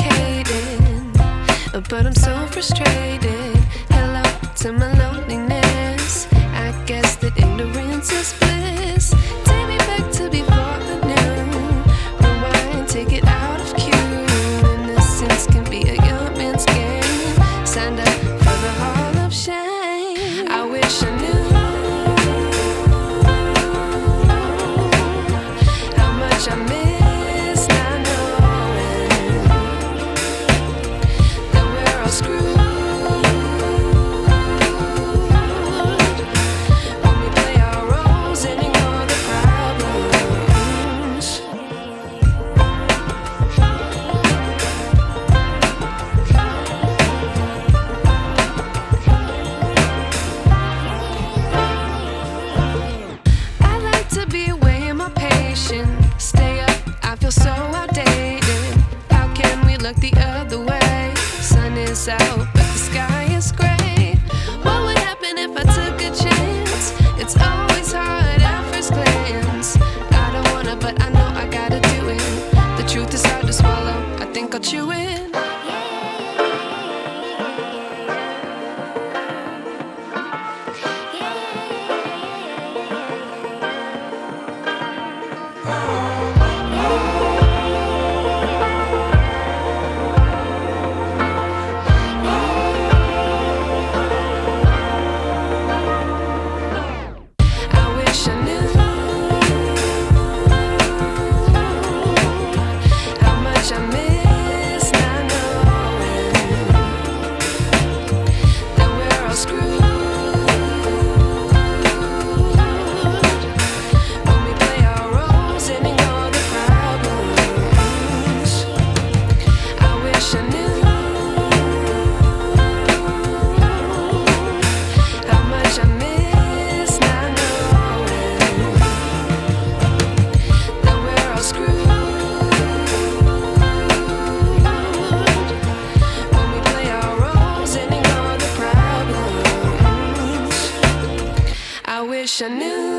complicated, but I'm so frustrated. Hello to my loneliness. I guess that ignorance is bliss. Take me back to before I knew. Rewind, take it out of cue. Innocence can be a young man's game. Signed up for the hall of shame. I wish I knew how much I miss not knowing that we're all screwed. Stay up, I feel so outdated. How can we look the other way? Sun is out, but the sky is gray. What would happen if I took a chance? It's always hard at first glance. I don't wanna, but I know I gotta do it. The truth is hard to swallow, I think I'll chew it. I wish I knew.